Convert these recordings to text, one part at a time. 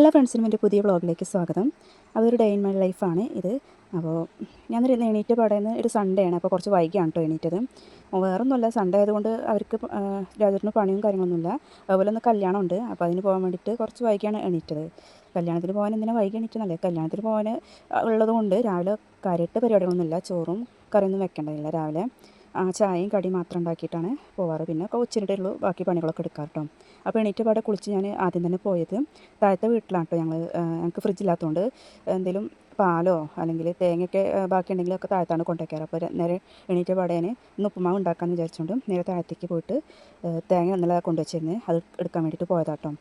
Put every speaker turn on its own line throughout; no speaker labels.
എല്ലാ ഫ്രണ്ട്സിനും എൻ്റെ പുതിയ വ്ളോഗിലേക്ക് സ്വാഗതം. അതൊരു ഡേ ഇൻ മൈ ലൈഫാണ് ഇത്. അപ്പോൾ ഞാനൊരു എണീറ്റ പാടേന്ന് ഒരു സൺഡേ ആണ്, അപ്പോൾ കുറച്ച് വൈകിയാണ് കേട്ടോ എണീറ്റത്. വേറൊന്നുമല്ല, സൺഡേ ആയതുകൊണ്ട് അവർക്ക് രാജേട്ടന് പണിയും കാര്യങ്ങളൊന്നുമില്ല. അതുപോലെ ഒന്ന് കല്യാണമുണ്ട്, അപ്പോൾ അതിന് പോകാൻ വേണ്ടിയിട്ട് കുറച്ച് വൈകിയാണ് എണീറ്റത്. കല്യാണത്തിന് പോകാൻ എന്തിനാണ് വൈകി എണീറ്റെന്നല്ലേ, കല്യാണത്തിന് പോകാൻ ഉള്ളതുകൊണ്ട് രാവിലെ കാര്യമായിട്ട് പരിപാടികളൊന്നുമില്ല, ചോറും കറിയൊന്നും വെക്കേണ്ടതില്ല. രാവിലെ ചായയും കടി മാത്രം ഉണ്ടാക്കിയിട്ടാണ് പോവാറ്. പിന്നെ ഉച്ചയുടെ ഉള്ളൂ ബാക്കി പണികളൊക്കെ എടുക്കാം കേട്ടോ. അപ്പോൾ എണീറ്റ പാടെ കുളിച്ച് ഞാൻ ആദ്യം തന്നെ പോയത് താഴത്തെ വീട്ടിലാണ് കേട്ടോ. ഞങ്ങൾക്ക് ഫ്രിഡ്ജില്ലാത്തതുകൊണ്ട് എന്തെങ്കിലും പാലോ അല്ലെങ്കിൽ തേങ്ങയൊക്കെ ബാക്കി ഉണ്ടെങ്കിലൊക്കെ താഴത്താണ് കൊണ്ടുവയ്ക്കാറ്. അപ്പോൾ നേരെ എണീറ്റ പാടെ ഞാൻ ഇന്ന് ഉപ്പുമാവ് ഉണ്ടാക്കാമെന്ന് വിചാരിച്ചുകൊണ്ട് നേരെ താഴത്തേക്ക് പോയിട്ട് തേങ്ങ ഇന്നലെ കൊണ്ടുവച്ചിരുന്ന് അത് എടുക്കാൻ വേണ്ടിയിട്ട് പോയതാട്ടോ.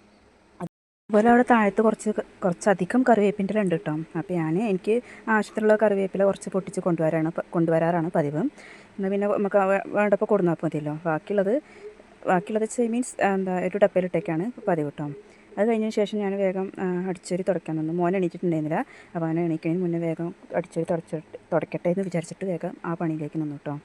അതുപോലെ അവിടെ താഴത്ത് കുറച്ചധികം കറിവേപ്പിൻ്റെ ഉണ്ട് കേട്ടോ. അപ്പോൾ എനിക്ക് ആവശ്യത്തിനുള്ള കറിവേപ്പില കുറച്ച് പൊട്ടിച്ച് കൊണ്ടുവരാറാണ് പതിവ്. എന്നാൽ പിന്നെ നമുക്ക് വേണ്ടപ്പോൾ കൊടുന്നാൽ മതിയല്ലോ. ബാക്കിയുള്ളത് മീൻസ് ഒരു ഡപ്പയിലിട്ടേക്കാണ് പതിവ് കേട്ടോ. അത് കഴിഞ്ഞതിന് ശേഷം ഞാൻ വേഗം അടിച്ചൊരി തുടയ്ക്കാൻ നിന്നു. മോൻ എണീറ്റിട്ടുണ്ടായിരുന്നില്ല, അപ്പോൾ അവനെ എണീക്കുന്നതിന് മുന്നേ വേഗം അടിച്ചൊരി തുടയ്ക്കട്ടെ എന്ന് വിചാരിച്ചിട്ട് വേഗം ആ പണിയിലേക്ക് നിന്നു കേട്ടോ.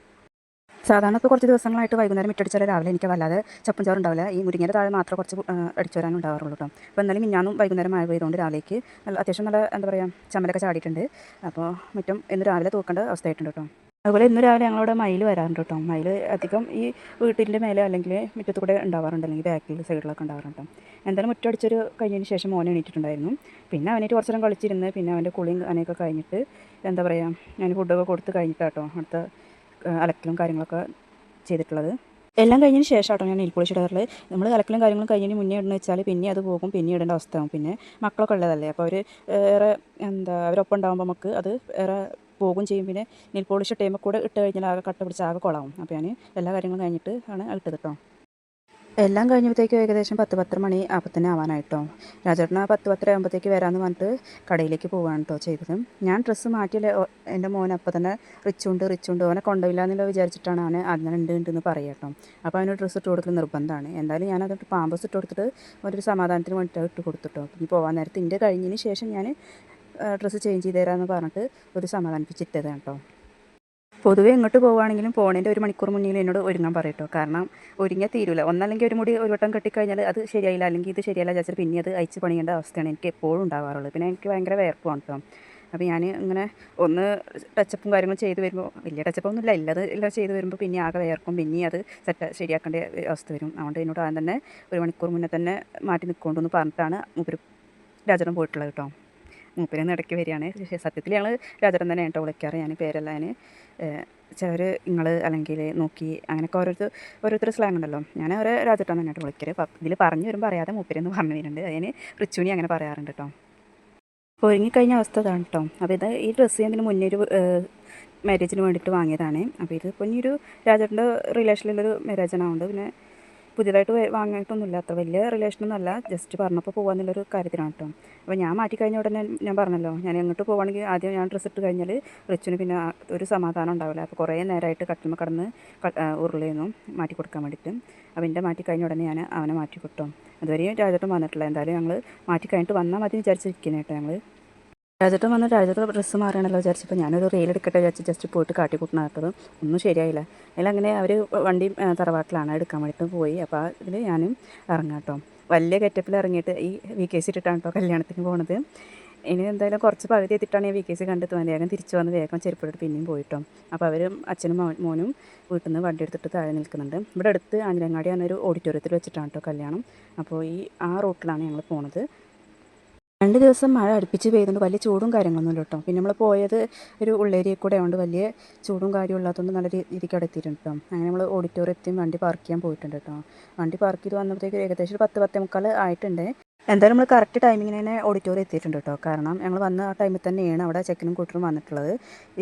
സാധാരണ ഇപ്പോൾ കുറച്ച് ദിവസങ്ങളായിട്ട് വൈകുന്നേരം മിറ്റടിച്ചാൽ രാവിലെ എനിക്ക് വല്ലാതെ ചപ്പും ചോറുണ്ടാവില്ല. ഈ മുരിങ്ങയുടെ താഴെ മാത്രം കുറച്ച് അടിച്ചു വരാനും ഉണ്ടാവാറുള്ളൂ കേട്ടോ. അപ്പോൾ എന്നാലും മിഞ്ഞാന്നും വൈകുന്നേരം മഴ പെയ്തുകൊണ്ട് രാവിലേക്ക് അത്യാവശ്യം നല്ല ചമ്മലൊക്കെ ചാടിയിട്ടുണ്ട്. അപ്പോൾ മുറ്റം ഇന്ന് രാവിലെ തൂക്കേണ്ട അവസ്ഥയായിട്ടുണ്ട് കേട്ടോ. അതുപോലെ ഇന്ന് രാവിലെ ഞങ്ങളവിടെ മയിൽ വരാറുണ്ട് കേട്ടോ. മയിൽ അധികം ഈ വീട്ടിൻ്റെ മേലെ അല്ലെങ്കിൽ മുറ്റത്ത് കൂടെ ഉണ്ടാവാറുണ്ട്, അല്ലെങ്കിൽ ബാക്കിൽ സൈഡിലൊക്കെ ഉണ്ടാവാറുണ്ട്. എന്തായാലും മുറ്റടിച്ചൊരു കഴിഞ്ഞതിന് ശേഷം മോനെ എണീറ്റിട്ടുണ്ടായിരുന്നു. പിന്നെ അവനായിട്ട് കുറച്ച് നേരം കളിച്ചിരുന്ന് പിന്നെ അവൻ്റെ കുളിയും അങ്ങനെയൊക്കെ കഴിഞ്ഞിട്ട് ഞാൻ ഫുഡൊക്കെ കൊടുത്ത് കഴിഞ്ഞിട്ടാട്ടോ അടുത്ത അലക്കലും കാര്യങ്ങളൊക്കെ ചെയ്തിട്ടുള്ളത്. എല്ലാം കഴിഞ്ഞതിന് ശേഷം കേട്ടോ ഞാൻ നെയിൽ പോളിഷ് ഇടാറുള്ളത്. നമ്മൾ അലക്കലും കാര്യങ്ങളും കഴിഞ്ഞതിന് മുന്നേ ഇടുന്ന വെച്ചാൽ പിന്നെ അത് പോകും, പിന്നെ ഇടേണ്ട അവസ്ഥയാകും. പിന്നെ മക്കളൊക്കെ ഉള്ളതല്ലേ, അപ്പോൾ അവർ അവരൊപ്പം ഉണ്ടാകുമ്പോൾ നമുക്ക് അത് ഏറെ പോകും ചെയ്യും. പിന്നെ നെയിൽ പോളിഷ് ടൈമിൽ കൂടെ ഇട്ട് കഴിഞ്ഞാൽ ആകെ കട്ട പിടിച്ച് ആകെ കുളമാവും. അപ്പോൾ ഞാൻ എല്ലാ കാര്യങ്ങളും കഴിഞ്ഞിട്ട് ആണ് ഇട്ടത് കേട്ടോ. എല്ലാം കഴിഞ്ഞപ്പോഴത്തേക്കും ഏകദേശം 10 മണി അപ്പോൾ തന്നെ ആവാനായിട്ടോ. രാജേട്ടൻ 10 ആകുമ്പോഴത്തേക്ക് വരാമെന്ന് പറഞ്ഞിട്ട് കടയിലേക്ക് പോവുകയാണ് കേട്ടോ ചെയ്തത്. ഞാൻ ഡ്രസ്സ് മാറ്റിയില്ല, എൻ്റെ മോൻ അപ്പോൾ തന്നെ റിച്ചുണ്ട് അവനെ കൊണ്ടുപോയില്ല എന്നുള്ള വിചാരിച്ചിട്ടാണ് അവനെ അങ്ങനെ ഉണ്ടെന്ന് പറയുക കേട്ടോ. അപ്പോൾ അവന് ഡ്രസ്സ് ഇട്ട് കൊടുക്കൽ നിർബന്ധമാണ്. എന്തായാലും ഞാനത് പാമ്പസ് ഇട്ട് കൊടുത്തിട്ട് ഒരു സമാധാനത്തിന് വേണ്ടിയിട്ട് ഇട്ട് കൊടുത്തിട്ടോ. ഇനി പോകാൻ നേരത്തെ ഇതിൻ്റെ കഴിഞ്ഞതിന് ശേഷം ഞാൻ ഡ്രസ്സ് ചേഞ്ച് ചെയ്ത് തരാമെന്ന് പറഞ്ഞിട്ട് ഒരു സമാധാനിപ്പിച്ചിട്ടതാണ് കേട്ടോ. പൊതുവേ എങ്ങോട്ട് പോവുകയാണെങ്കിലും പോണേൻ്റെ 1 മണിക്കൂർ മുന്നേ എന്നോട് ഒരുങ്ങാൻ പറയട്ടോ. കാരണം ഒരുങ്ങിയാൽ തീരില്ല. ഒന്നല്ലെങ്കിൽ ഒരു മുടി ഒരു വട്ടം കെട്ടിക്കഴിഞ്ഞാൽ അത് ശരിയായില്ല, അല്ലെങ്കിൽ ഇത് ശരിയല്ല വിചാരിച്ചിട്ട് പിന്നെ അത് അയച്ച് പണിയേണ്ട അവസ്ഥയാണ് എനിക്ക് എപ്പോഴും ഉണ്ടാവാറുള്ളത്. പിന്നെ എനിക്ക് ഭയങ്കര വേർപ്പാണ് കേട്ടോ. അപ്പോൾ ഞാൻ ഇങ്ങനെ ഒന്ന് ടച്ചപ്പും കാര്യങ്ങളും ചെയ്ത് വരുമ്പോൾ, വലിയ ടച്ചപ്പൊന്നുമില്ല, എല്ലാം ചെയ്ത് വരുമ്പോൾ പിന്നെ ആകെ വേർക്കും, പിന്നെ അത് ശരിയാക്കേണ്ട അവസ്ഥ വരും. അതുകൊണ്ട് എന്നോട് ആദ്യം തന്നെ 1 മണിക്കൂർ മുന്നേ തന്നെ മാറ്റി നിൽക്കൊണ്ടെന്ന് പറഞ്ഞിട്ടാണ് രാജനം പോയിട്ടുള്ളത് കേട്ടോ. മൂപ്പരൊന്ന് ഇടയ്ക്ക് വരികയാണ്. സത്യത്തിൽ ഞങ്ങൾ രാജേട്ടൻ തന്നെ കേട്ടോ വിളിക്കാറ്. ഞാൻ പേരല്ല, ഞാൻ ചിലർ നിങ്ങൾ അല്ലെങ്കിൽ നോക്കി അങ്ങനെയൊക്കെ ഓരോരുത്തർ സ്ലാങ് ഉണ്ടല്ലോ. ഞാൻ അവരെ രാജേട്ടൻ തന്നെയായിട്ട് വിളിക്കല്. ഇതിൽ പറഞ്ഞു വരുമ്പോൾ അറിയാതെ മൂപ്പരെന്ന് പറഞ്ഞു വരുന്നുണ്ട്. അതിന് റിച്ചുണി അങ്ങനെ പറയാറുണ്ട് കേട്ടോ. ഒരുങ്ങിക്കഴിഞ്ഞ അവസ്ഥ ഇതാണ് കേട്ടോ. അപ്പോൾ ഈ ഡ്രസ്സ് ഞാൻ ഇതിന് മുന്നേ ഒരു മാരേജിന് വേണ്ടിയിട്ട് വാങ്ങിയതാണ്. അപ്പോൾ ഇതിപ്പോൾ ഇനിയൊരു രാജേട്ടൻ്റെ റിലേഷനിലുള്ളൊരു മാരേജാണതുകൊണ്ട് പിന്നെ പുതിയതായിട്ട് വാങ്ങിയിട്ടൊന്നുമില്ല, അത്ര വലിയ റിലേഷനൊന്നും അല്ല, ജസ്റ്റ് പറഞ്ഞപ്പോൾ പോകാമെന്നുള്ളൊരു കാര്യത്തിനാണ് കേട്ടോ. അപ്പോൾ ഞാൻ മാറ്റിക്കഴിഞ്ഞ ഉടനെ ഞാൻ പറഞ്ഞല്ലോ, ഞാൻ എങ്ങോട്ട് പോവുകയാണെങ്കിൽ ആദ്യം ഞാൻ ഡ്രസ്സ് ഇട്ട് കഴിഞ്ഞാൽ റിച്ചിന് പിന്നെ ഒരു സമാധാനം ഉണ്ടാവില്ല. അപ്പോൾ കുറേ നേരമായിട്ട് കട്ടിൽമ കടന്ന് ഉരുളേന്നു മാറ്റി കൊടുക്കാൻ വേണ്ടിയിട്ട്. അപ്പോൾ എൻ്റെ മാറ്റി കഴിഞ്ഞ ഉടനെ ഞാൻ അവനെ മാറ്റി കൊടുത്തോ. അതുവരെയും രാജേട്ടൻ വന്നിട്ടില്ല. എന്തായാലും ഞങ്ങൾ മാറ്റി കഴിഞ്ഞിട്ട് വന്നാൽ മതി വിചാരിച്ചിരിക്കുന്നത് കേട്ടോ. രാജേട്ടൻ ഡ്രസ്സ് മാറണമല്ലോ വിചാരിച്ചപ്പോൾ ഞാനൊരു റീലെടുക്കട്ടെ വിചാരിച്ച് ജസ്റ്റ് പോയിട്ട് കാട്ടിക്കൂട്ടിനകത്തത് ഒന്നും ശരിയായില്ല. അതിലങ്ങനെ അവർ വണ്ടി തറവാട്ടിലാണ് എടുക്കാൻ വേണ്ടിയിട്ട് പോയി. അപ്പോൾ ഇതിൽ ഞാനും ഇറങ്ങാം കേട്ടോ. വലിയ ഗെറ്റപ്പിൽ ഇറങ്ങിയിട്ട് ഈ VKC ഇട്ടിട്ടാണ് കേട്ടോ കല്യാണത്തിന് പോണത്. ഇനി എന്തായാലും കുറച്ച് പകുതി എത്തിയിട്ടാണ് ഈ VKC കണ്ടെത്ത് വേഗം തിരിച്ചു വന്ന് വേഗം ചെരുപ്പെടുത്ത് പിന്നെയും പോയിട്ടോ. അപ്പോൾ അച്ഛനും മോനും വീട്ടിൽ നിന്ന് വണ്ടി എടുത്തിട്ട് താഴെ നിൽക്കുന്നുണ്ട്. ഇവിടെ അടുത്ത് ആഞ്ഞിലങ്ങാടി എന്നൊരു ഓഡിറ്റോറിയത്തിൽ വെച്ചിട്ടാണ് കേട്ടോ കല്യാണം. അപ്പോൾ ആ റൂട്ടിലാണ് ഞങ്ങൾ പോണത്. 2 ദിവസം മഴ അടുപ്പിച്ച് പെയ്തുകൊണ്ട് വലിയ ചൂടും കാര്യങ്ങളൊന്നുമില്ല കേട്ടോ. പിന്നെ നമ്മൾ പോയത് ഒരു ഉള്ളേരിയയിൽ കൂടെ ആയതുകൊണ്ട് വലിയ ചൂടും കാര്യവും ഇല്ലാത്തതുകൊണ്ട് നല്ല രീതിക്ക് അവിടെ എത്തിയിട്ടുണ്ട് കേട്ടോ. അങ്ങനെ നമ്മൾ ഓഡിറ്റോറിയത്തിൽ വണ്ടി പാർക്ക് ചെയ്യാൻ പോയിട്ടുണ്ട് കേട്ടോ. വണ്ടി പാർക്ക് ചെയ്ത് വന്നപ്പോഴത്തേക്ക് ഏകദേശം ഒരു 10-10:45 ആയിട്ടുണ്ട്. എന്തായാലും നമ്മൾ കറക്റ്റ് ടൈമിങ്ങിന് തന്നെ ഓഡിറ്റോറിയം എത്തിയിട്ടുണ്ട് കേട്ടോ. കാരണം ഞങ്ങൾ വന്ന ആ ടൈമിൽ തന്നെയാണ് അവിടെ ചെക്കനും കൂട്ടരും വന്നിട്ടുള്ളത്.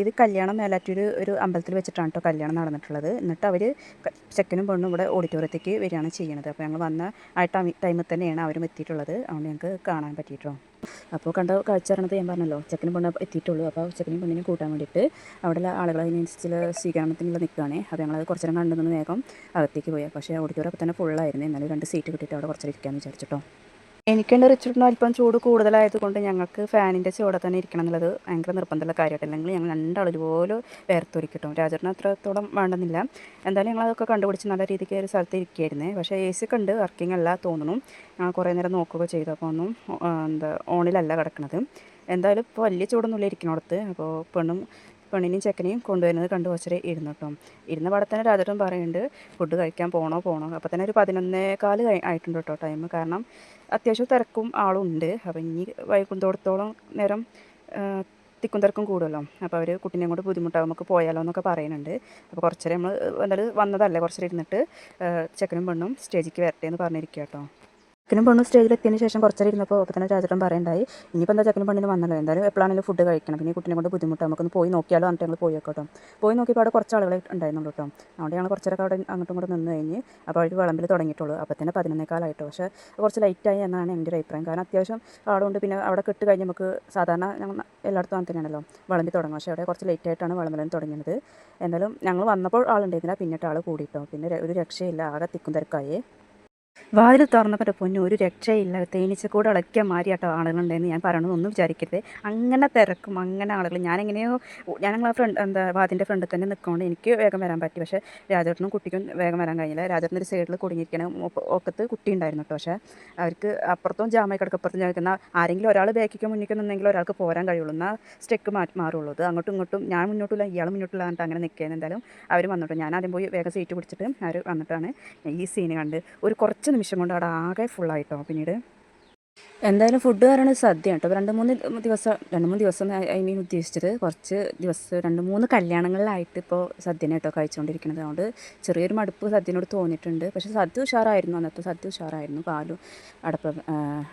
ഇത് കല്യാണം മേലാറ്റൂർ ഒരു അമ്പലത്തിൽ വെച്ചിട്ടാണ് കേട്ടോ കല്യാണം നടന്നിട്ടുള്ളത്. എന്നിട്ട് അവർ ചെക്കനും പെണ്ണും ഇവിടെ ഓഡിറ്റോറിയത്തേക്ക് വരികയാണ് ചെയ്യുന്നത്. അപ്പോൾ ഞങ്ങൾ വന്ന ആ ടൈമിൽ തന്നെയാണ് അവരും എത്തിയിട്ടുള്ളത്. അതുകൊണ്ട് ഞങ്ങൾക്ക് കാണാൻ പറ്റിയിട്ടോ. അപ്പോൾ കണ്ട കാഴ്ച പറഞ്ഞത് ഞാൻ പറഞ്ഞല്ലോ, ചെക്കനും പെണ്ണ് എത്തിയിട്ടുള്ളൂ. അപ്പോൾ ചെക്കനും പെണ്ണിനെ കൂട്ടാൻ വേണ്ടിയിട്ട് അവിടെ ആളുകൾ അതിനനുസരിച്ചുള്ള സ്വീകരണത്തിനുള്ള നിൽക്കുകയാണ്. അപ്പോൾ ഞങ്ങളത് കുറച്ച് നേരം കണ്ടു നിന്ന് വേഗം അകത്തേക്ക് പോയി. പക്ഷേ ഓഡിറ്റോറിയം അപ്പോൾ തന്നെ ഫുള്ളായിരുന്നു. എന്നാലും 2 സീറ്റ് കിട്ടിയിട്ട് അവിടെ കുറച്ച് ഇരിക്കാമെന്ന് വിചാരിച്ചിട്ടോ. എനിക്കെൻ്റെ റിച്ചൂട്ടിന് അല്പം ചൂട് കൂടുതലായതുകൊണ്ട് ഞങ്ങൾക്ക് ഫാനിൻ്റെ ചുവടെ തന്നെ ഇരിക്കണം എന്നുള്ളത് ഭയങ്കര നിർബന്ധമുള്ള കാര്യമായിട്ട്, അല്ലെങ്കിൽ ഞങ്ങൾ രണ്ടാളും ഒരുപോലെ വേർത്തൊലിക്കും കിട്ടും. രാജേട്ടന് അത്രത്തോളം വേണമെന്നില്ല. എന്തായാലും ഞങ്ങളതൊക്കെ കണ്ടുപിടിച്ച് നല്ല രീതിക്ക് ഒരു സ്ഥലത്ത് ഇരിക്കുകയായിരുന്നേ. പക്ഷേ എ സി ഒക്കെ ഉണ്ട്, വർക്കിംഗ് അല്ല തോന്നുന്നു. കുറേ നേരം നോക്കുക ചെയ്തു, അപ്പോൾ ഒന്നും ഓണിലല്ല കിടക്കുന്നത്. എന്തായാലും ഇപ്പോൾ വലിയ ചൂടൊന്നുമില്ല ഇരിക്കുന്നിടത്ത്. അപ്പോൾ പെണ്ണിനെയും ചെക്കനെയും കൊണ്ടുവരുന്നത് കണ്ട് കുറച്ചേരെ ഇരുന്നു കേട്ടോ. ഇരുന്ന പാടെ തന്നെ രാജേട്ടൻ പറയുന്നുണ്ട് ഫുഡ് കഴിക്കാൻ പോകണോ. അപ്പോൾ തന്നെ ഒരു 11:15 ആയിട്ടുണ്ട് കേട്ടോ ടൈം. കാരണം അത്യാവശ്യം തിരക്കും ആളും ഉണ്ട്. അപ്പോൾ ഇനി വൈകുന്നേരത്തോളം നേരം തിക്കും തിരക്കും കൂടുമല്ലോ. അപ്പോൾ അവർ കുട്ടീനെയും കൊണ്ട് ബുദ്ധിമുട്ടാകും, നമുക്ക് പോയാലോ എന്നൊക്കെ പറയുന്നുണ്ട്. അപ്പോൾ കുറച്ചേരം നമ്മൾ എന്തായാലും വന്നതല്ലേ, കുറച്ചേരം ഇരുന്നിട്ട് ചെക്കനും പെണ്ണും സ്റ്റേജിലേക്ക് വരട്ടെ എന്ന് പറഞ്ഞിരിക്കുക കേട്ടോ. ചെക്കനും പെണ്ണും സ്റ്റേജിലെത്തിയതിന് ശേഷം കുറച്ചേരം ഇരുന്നപ്പോൾ അപ്പോൾ തന്നെ രാജേട്ടൻ പറയണ്ടായി, ഇനിയിപ്പോൾ എന്താ ചെക്കനും പെണ്ണിന് വന്നല്ലോ, എന്തായാലും എപ്പോഴാണെങ്കിലും ഫുഡ് കഴിക്കണം, പിന്നെ ഈ കുട്ടീനെ കൊണ്ട് ബുദ്ധിമുട്ടാണ്, നമുക്കൊന്ന് പോയി നോക്കിയാലോ എന്നിട്ട് ഞങ്ങൾ പോയി കേട്ടോ. പോയി നോക്കിയപ്പോൾ അവിടെ കുറച്ച് ആളുകൾ ഉണ്ടായിരുന്നുള്ളൂ കേട്ടോ. അതുകൊണ്ട് ഞങ്ങൾ കുറച്ചേരൊക്കെ അവിടെ അങ്ങോട്ടും ഇങ്ങോട്ടും നിന്ന് കഴിഞ്ഞ് അപ്പോൾ അവർ വിളമ്പിൽ തുടങ്ങിയിട്ടുള്ളൂ. അപ്പോൾ തന്നെ 11:15 പക്ഷേ കുറച്ച് ലൈറ്റായി എന്നാണ് എൻ്റെ ഒരു അഭിപ്രായം. കാരണം അത്യാവശ്യം ആളുകൊണ്ട്, പിന്നെ അവിടെ കെട്ട് കഴിഞ്ഞ് നമുക്ക് സാധാരണ ഞങ്ങൾ എല്ലായിടത്തും അങ്ങനെ തന്നെയാണല്ലോ വിളമ്പി തുടങ്ങും. പക്ഷേ അവിടെ കുറച്ച് ലേറ്റായിട്ടാണ് വിളമ്പലും തുടങ്ങിയത്. എന്തായാലും ഞങ്ങൾ വന്നപ്പോൾ ആളുണ്ടായിരുന്നില്ല, പിന്നിട്ട് ആൾ കൂടിയിട്ടോ. പിന്നെ ഒരു രക്ഷയില്ല, ആകെ തിക്കും തിരക്കായി. വാതിൽ തുറന്നപ്പോൾ പൊന്നു ഒരു രക്ഷയില്ല, തേനീച്ചക്കൂട് ഇളക്കിയ മാറിയാട്ടോ ആളുകളുണ്ടെന്ന് ഞാൻ പറയണമെന്നൊന്നും വിചാരിക്കരുത്. അങ്ങനെ തിരക്കും, അങ്ങനെ ആളുകൾ. ഞാനെങ്ങനെയോ ഞങ്ങൾ വാതിൻ്റെ ഫ്രണ്ടിൽ തന്നെ നിൽക്കുകൊണ്ട് എനിക്ക് വേഗം വരാൻ പറ്റി. പക്ഷേ രാജേട്ടനും കുട്ടിക്കും വേഗം വരാൻ കഴിഞ്ഞില്ല. രാജേട്ടനൊരു സൈഡിൽ കുടുങ്ങിയിരിക്കണം, ഒക്കത്ത് കുട്ടി ഉണ്ടായിരുന്നു കേട്ടോ. പക്ഷേ അവർക്ക് അപ്പുറത്തും ജാമായി കിടക്കും, അപ്പുറത്തും ചോദിക്കുന്ന ആരെങ്കിലും ഒരാൾ ബാക്കിക്കോ മുന്നിക്കോ നിന്നെങ്കിലും ഒരാൾക്ക് പോരാൻ കഴിയുള്ളൂ, എന്നാൽ സ്റ്റെക്ക് മാറുള്ളൂ. അത് അങ്ങോട്ടും ഇങ്ങോട്ടും ഞാൻ മുന്നോട്ടില്ല ഇയാൾ മുന്നോട്ടില്ല എന്നിട്ട് അങ്ങനെ നിൽക്കുകയെന്ന്. എന്തായാലും അവർ വന്നിട്ട് ഞാൻ ആദ്യം പോയി വേഗം സീറ്റ് പിടിച്ചിട്ട് അവർ വന്നിട്ടാണ് ഈ സീന് കണ്ട് ഒരു കുറച്ച് നിമിഷം കൊണ്ട് അവിടെ ആകെ ഫുള്ളായിട്ടോ. പിന്നീട് എന്തായാലും ഫുഡ് പറയുന്നത് സദ്യ കേട്ടോ. 2-3 ദിവസം ഐ മീൻ ഉദ്ദേശിച്ചത് കുറച്ച് ദിവസം 2-3 കല്യാണങ്ങളിലായിട്ട് ഇപ്പോൾ സദ്യനെ കേട്ടോ കഴിച്ചുകൊണ്ടിരിക്കുന്നത്. അതുകൊണ്ട് ചെറിയൊരു മടുപ്പ് സദ്യനോട് തോന്നിയിട്ടുണ്ട്. പക്ഷേ സദ്യ ഉഷാറായിരുന്നു, അന്നത്തെ സദ്യ ഉഷാറായിരുന്നു. പാലും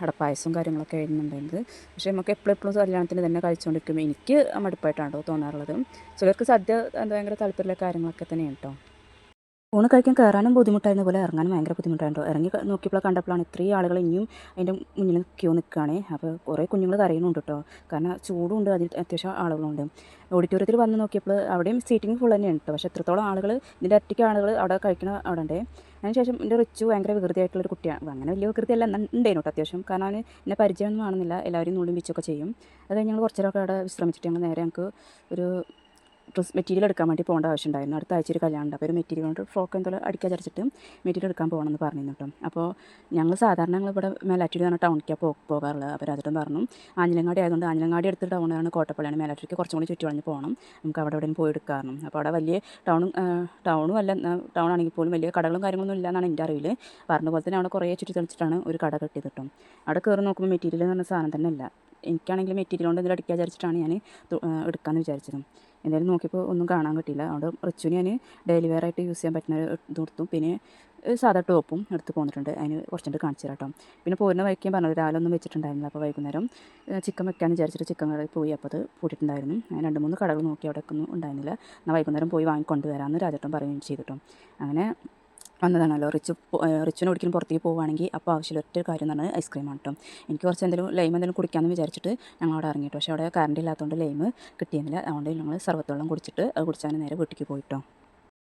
അടപ്പായസവും കാര്യങ്ങളൊക്കെ ആയിരുന്നുണ്ടായിരുന്നത്. പക്ഷേ നമുക്ക് എപ്പോഴും കല്യാണത്തിന് തന്നെ കഴിച്ചുകൊണ്ടിരിക്കുമ്പോൾ എനിക്ക് മടുപ്പായിട്ടാണ് തോന്നാറുള്ളത്. ചിലർക്ക് സദ്യ ഭയങ്കര താല്പര്യമുള്ള കാര്യങ്ങളൊക്കെ തന്നെയാണ് കേട്ടോ. ഊണ് കഴിക്കാൻ കയറാനും ബുദ്ധിമുട്ടായിരുന്ന പോലെ ഇറങ്ങാനും ഭയങ്കര ബുദ്ധിമുട്ടായിരുന്നു. ഇറങ്ങി നോക്കിയപ്പോൾ കണ്ടപ്പോഴാണ് ഇത്രയും ആളുകൾ ഇനിയും അതിൻ്റെ മുന്നിൽ ക്യൂ നിൽക്കുകയാണ്. അപ്പോൾ കുറേ കുഞ്ഞുങ്ങൾ കരയുന്നുണ്ട് കേട്ടോ. കാരണം ചൂടുണ്ട്, അതിൽ അത്യാവശ്യം ആളുകളുണ്ട്. ഓഡിറ്റോറിയത്തിൽ വന്ന് നോക്കിയപ്പോൾ അവിടെയും സീറ്റിംഗ് ഫുൾ തന്നെയാണ് കേട്ടോ. പക്ഷേ എത്രത്തോളം ആളുകൾ, ഇതിൻ്റെ ഒറ്റയ്ക്ക് ആളുകൾ അവിടെ കഴിക്കണ അവിടെ ഉണ്ട്. അതിനുശേഷം എൻ്റെ റിച്ചു ഭയങ്കര വികൃതിയായിട്ടുള്ളൊരു കുട്ടിയാണ്. അങ്ങനെ വലിയ വികൃതിയല്ല ഉണ്ടായിരുന്നു കേട്ടോ അത്യാവശ്യം. കാരണം അവന് എന്നെ പരിചയമൊന്നും കാണുന്നില്ല, എല്ലാവരും നുള്ളിയും പിച്ചൊക്കെ ചെയ്യും. അത് കഴിഞ്ഞ് ഞങ്ങൾ കുറച്ചേരൊക്കെ അവിടെ വിശ്രമിച്ചിട്ട് ഞങ്ങൾ നേരെ ഞങ്ങൾക്ക് ഒരു ഡ്രസ് മെറ്റീരിയൽ എടുക്കാൻ വേണ്ടി പോകേണ്ട ആവശ്യമുണ്ടായിരുന്നു. അടുത്ത ആഴ്ച ഒരു കല്യാണം ഉണ്ട്. അപ്പോൾ ഒരു മെറ്റീരിയൽ കൊണ്ട് ഫ്രോക്ക് എന്തെങ്കിലും അടിക്കാൻ വിചാരിച്ചിട്ട് മെറ്റീരിയൽ എടുക്കാൻ പോകണമെന്ന് പറഞ്ഞിരുന്നു കേട്ടോ. അപ്പോൾ ഞങ്ങളിവിടെ മേലാറ്റൂർ പറഞ്ഞ ടൗണിലേക്കാണ് പോകാറുള്ളത്. അപ്പോൾ രാജേട്ടൻ പറഞ്ഞു ആഞ്ഞിലങ്ങാടി ആയതുകൊണ്ട് ആഞ്ഞിലങ്ങാടി അടുത്ത് ടൗണാണ് കോട്ടപ്പള്ളിയാണ്, മേലാറ്റൂർക്ക് കുറച്ചും കൂടി ചുറ്റുവളഞ്ഞ് പോകണം, നമുക്ക് അവിടെ എവിടെയും പോയി എടുക്കാറുണ്ട്. അപ്പോൾ അവിടെ വലിയ ടൗണും അല്ല, ടൗൺ ആണെങ്കിൽ പോലും വലിയ കടകളും കാര്യങ്ങളൊന്നും ഇല്ല എന്നാണ് എൻ്റെ അറിവിൽ. പറഞ്ഞ പോലെ തന്നെ അവിടെ കുറേ ചുറ്റി തെളിച്ചിട്ടാണ് ഒരു കട കെട്ടിയത് കേട്ടോ. അവിടെ കയറി നോക്കുമ്പോൾ മെറ്റീരിയൽ എന്ന് പറഞ്ഞ സാധനം തന്നെ ഇല്ല. എനിക്കാണെങ്കിൽ മെറ്റീരിയൽ കൊണ്ട് എന്തെങ്കിലും അടിക്കാൻ വിചാരിച്ചിട്ടാണ് ഞാൻ എടുക്കാമെന്ന് വിചാരിച്ചത്. എന്തായാലും നോക്കിയപ്പോൾ ഒന്നും കാണാൻ കിട്ടിയില്ല. അതുകൊണ്ട് റിച്ചുവിന് ഞാൻ ഡെയിലി വെയർ ആയിട്ട് യൂസ് ചെയ്യാൻ പറ്റുന്ന ഇത് കൊടുത്തു. പിന്നെ സാധാ ടോപ്പും എടുത്ത് പോന്നിട്ടുണ്ട്, അതിന് കുറച്ചുകൊണ്ട് കാണിച്ചു തരാം കേട്ടോ. പിന്നെ പോരുന്ന വയ്ക്കാൻ പറഞ്ഞത് രാവിലെ ഒന്നും വെച്ചിട്ടുണ്ടായിരുന്നില്ല. അപ്പോൾ വൈകുന്നേരം ചിക്കൻ വെക്കാമെന്ന് വിചാരിച്ചിട്ട് ചിക്കൻ കടയിൽ പോയി. അപ്പോൾ അത് പൂട്ടിയിട്ടുണ്ടായിരുന്നു. ഞാൻ 2-3 കടകൾ നോക്കി, അവിടെ ഒന്നും ഉണ്ടായിരുന്നില്ല. എന്നാൽ വൈകുന്നേരം പോയി വാങ്ങിക്കൊണ്ടുവരാമെന്ന് രാജേട്ടൻ പറയുകയും ചെയ്തിട്ടോ. അങ്ങനെ വന്നതാണല്ലോ. റിച്ചിന് ഒരിക്കലും പുറത്തേക്ക് പോവുകയാണെങ്കിൽ അപ്പോൾ ആവശ്യമില്ല ഒറ്റ കാര്യം എന്ന് പറഞ്ഞാൽ ഐസ്ക്രീമാണ് കേട്ടോ. എനിക്ക് കുറച്ച് എന്തെങ്കിലും കുടിക്കാമെന്ന് വിചാരിച്ചിട്ട് ഞങ്ങൾ അവിടെ ഇറങ്ങിയിട്ട്, പക്ഷേ അവിടെ കറണ്ട് ഇല്ലാത്തതുകൊണ്ട് ലൈം കിട്ടിയിരുന്നില്ല. അതുകൊണ്ട് ഞങ്ങൾ സർവത്ത് വെള്ളം കുടിച്ചിട്ട് അത് കുടിച്ചാൽ നേരെ വീട്ടിലേക്ക് പോയിട്ടോ.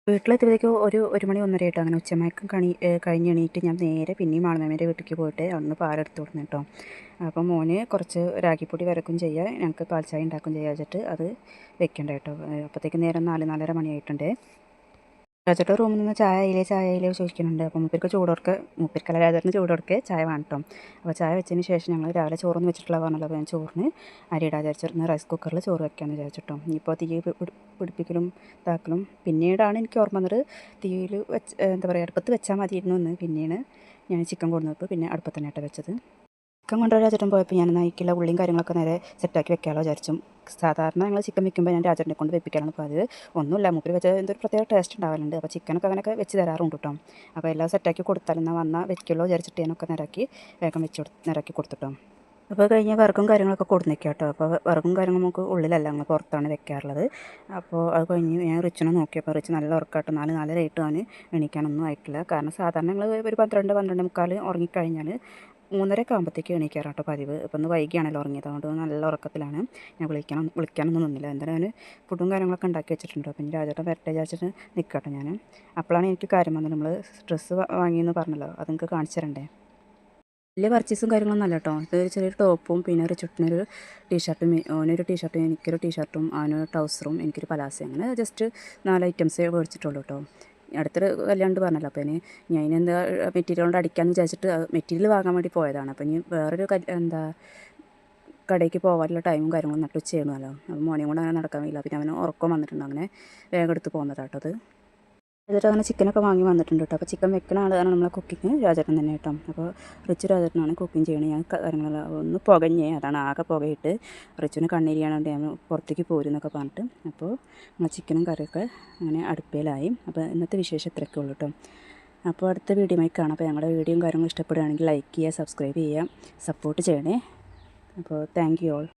വീട്ടിലെത്തിയപ്പോഴേക്കും ഒരു മണി 1:30 ആയിട്ടോ. അങ്ങനെ ഉച്ചമയക്കം കഴിഞ്ഞ് എണീറ്റ് ഞാൻ നേരെ പിന്നെയും മാളമേൻ്റെ വീട്ടിലേക്ക് പോയിട്ട് അവിടുന്ന് പാലെടുത്ത് കൊടുന്നു കേട്ടോ. അപ്പോൾ മോന് കുറച്ച് രാഗിപ്പൊടി വരക്കും ചെയ്യുക, ഞങ്ങൾക്ക് പാൽച്ചായ ഉണ്ടാക്കും ചെയ്യുക വെച്ചിട്ട് അത് വെക്കണ്ട കേട്ടോ. അപ്പോഴത്തേക്ക് നേരം 4-4:30 മണിയായിട്ടുണ്ട്. രാജേട്ടൻ റൂമിൽ നിന്ന് ചായയിലേ ചോദിക്കുന്നുണ്ട്. അപ്പോൾ മൂപ്പർക്കല്ല രാജേട്ടന് ചൂടോടൊക്കെ ചായ വേണം കേട്ടോ. അപ്പോൾ ചായ വെച്ചതിന് ശേഷം ഞങ്ങൾ രാവിലെ ചോറൊന്നും വെച്ചിട്ടുള്ള പറഞ്ഞല്ലോ. അപ്പോൾ ഞാൻ ചോറിന് അരിയിടാൻ വിചാരിച്ചിരുന്നു, റൈസ് കുക്കറിൽ ചോറ് വെക്കാമെന്ന് വിചാരിച്ചിട്ടോ. ഇപ്പോൾ തീ പിടിപ്പിക്കലും ഇതാക്കലും പിന്നീടാണ് എനിക്ക് ഓർമ്മ വന്നത് തീയിൽ അടുപ്പത്ത് വെച്ചാൽ മതിയിരുന്നു എന്ന്. പിന്നീട് ഞാൻ ചിക്കൻ കൊണ്ടുവന്നപ്പോൾ പിന്നെ അടുപ്പത്ത് തന്നെ ആയിട്ട് വെച്ചത്. ചിക്കൻ കൊണ്ടുവരാൻ രാജേട്ടൻ പോയപ്പോൾ ഞാൻ നയിക്കുള്ള ഉള്ളിയും കാര്യങ്ങളൊക്കെ നേരെ സെറ്റാക്കി വെക്കാമല്ലോ വിചാരിച്ചു. സാധാരണ ഞങ്ങൾ ചിക്കൻ വെക്കുമ്പോൾ ഞാൻ രാജേട്ടനെ കൊണ്ട് വെപ്പിക്കാനാണ്. അപ്പോൾ അത് ഒന്നുമില്ല, മൂപ്പര് വെച്ചാൽ എന്തൊരു പ്രത്യേക ടേസ്റ്റ് ഉണ്ടാവലുണ്ട്. അപ്പോൾ ചിക്കനൊക്കെ അങ്ങനെയൊക്കെ വെച്ച് തരാറുണ്ട് കേട്ടോ. അപ്പോൾ എല്ലാം സെറ്റാക്കി കൊടുത്താൽ എന്നാൽ വന്നാൽ വെക്കുള്ളൂ വിചാരിച്ചിട്ട് ഞാനൊക്കെ വേഗം നിരക്കി കൊടുത്തിട്ടോ. അപ്പോൾ കഴിഞ്ഞ് വിറകും കാര്യങ്ങളൊക്കെ കൊടുന്നിരിക്കുക കേട്ടോ. അപ്പോൾ വിറകും കാര്യങ്ങളും നമുക്ക് ഉള്ളിലല്ല, അങ്ങ് പുറത്താണ് വെക്കാറുള്ളത്. അപ്പോൾ അത് കഴിഞ്ഞ് ഞാൻ റിച്ചിനെ നോക്കിയപ്പോൾ റിച്ച് നല്ല ഉറക്കമായിട്ട് 4-4:30 ആയിട്ട് അവന് എണീക്കാനൊന്നും ആയിട്ടില്ല. കാരണം സാധാരണ ഞങ്ങൾ ഒരു 12-12:45 ഉറങ്ങിക്കഴിഞ്ഞാൽ 3:30 ആകുമ്പോഴത്തേക്ക് എണീക്കാറാട്ടോ പതിവ്. ഇപ്പം ഒന്ന് വൈകിയാണല്ലോ ഉറങ്ങിയത്, അതുകൊണ്ട് നല്ല ഉറക്കത്തിലാണ്. ഞാൻ വിളിക്കാനൊന്നും നിന്നില്ല. എന്തായാലും അവന് ഫുഡും കാര്യങ്ങളൊക്കെ ഉണ്ടാക്കി വെച്ചിട്ടുണ്ട്. അപ്പം ഇനി രാജേട്ടൻ വരട്ടെ വിചാരിച്ചിട്ട് നിൽക്കട്ടെ ഞാൻ. അപ്പോഴാണ് എനിക്ക് കാര്യം വന്നത്, നമ്മൾ ഡ്രസ്സ് വാങ്ങിയെന്ന് പറഞ്ഞല്ലോ, അത് നിങ്ങൾക്ക് കാണിച്ചു തരണ്ടേ. വലിയ പർച്ചേസും കാര്യങ്ങളൊന്നും അല്ല കേട്ടോ. ഇത് ചെറിയൊരു ടോപ്പും പിന്നെ ഒരു ചുട്ടിനൊരു ടീഷർട്ടും, ഓനൊരു ടീഷർട്ടും എനിക്കൊരു ടീഷർട്ടും അവനൊരു ട്രൗസറും എനിക്കൊരു പലാസയും, അങ്ങനെ ജസ്റ്റ് 4 ഐറ്റംസേ മേടിച്ചിട്ടുള്ളൂ കേട്ടോ. അടുത്തൊരു കല്യാണം പറഞ്ഞല്ലോ, അപ്പോൾ ഇനി ഞാൻ അതിനെന്താ മെറ്റീരിയൽ കൊണ്ട് അടിക്കാമെന്ന് വിചാരിച്ചിട്ട് മെറ്റീരിയൽ വാങ്ങാൻ വേണ്ടി പോയതാണ്. അപ്പോൾ ഇനി വേറൊരു കടയ്ക്ക് പോകാനുള്ള ടൈമും കാര്യങ്ങളും നട്ട് ഉച്ചയാണല്ലോ. അപ്പോൾ മോനെയും കൊണ്ട് അങ്ങനെ നടക്കാൻ കഴിയില്ല. പിന്നെ അവന് ഉറക്കം വന്നിട്ടുണ്ട്, അങ്ങനെ വേഗം എടുത്ത് പോകുന്നതാണ് കേട്ടോ അത്. എന്നിട്ട് അങ്ങനെ ചിക്കനൊക്കെ വാങ്ങി വന്നിട്ടുണ്ട് കേട്ടോ. അപ്പോൾ ചിക്കൻ വെക്കണ ആളാണ് നമ്മളെ കുക്കിങ് രാജേട്ടൻ തന്നെ കേട്ടോ. അപ്പോൾ റിച്ചു രാജേട്ടനാണ് കുക്കിംഗ് ചെയ്യണത്. ഞാൻ കാര്യങ്ങളെല്ലാം ഒന്ന് പുകഞ്ഞേ, അതാണ് ആകെ പുകയിട്ട് റിച്ചുവിന് കണ്ണീരിയാണ്ട് ഞാൻ പുറത്തേക്ക് പോരുന്നൊക്കെ പറഞ്ഞിട്ട്. അപ്പോൾ നമ്മൾ ചിക്കനും കറിയൊക്കെ അങ്ങനെ അടുപ്പയിലായി. അപ്പോൾ ഇന്നത്തെ വിശേഷം ഇത്രയൊക്കെ ഉള്ളൂ കേട്ടോ. അപ്പോൾ അടുത്ത വീഡിയോയിൽ കാണാം. അപ്പോൾ ഞങ്ങളുടെ വീഡിയോയും കാര്യങ്ങളും ഇഷ്ടപ്പെടുകയാണെങ്കിൽ ലൈക്ക് ചെയ്യുക, സബ്സ്ക്രൈബ് ചെയ്യുക, സപ്പോർട്ട് ചെയ്യണേ. അപ്പോൾ താങ്ക് യു ഓൾ.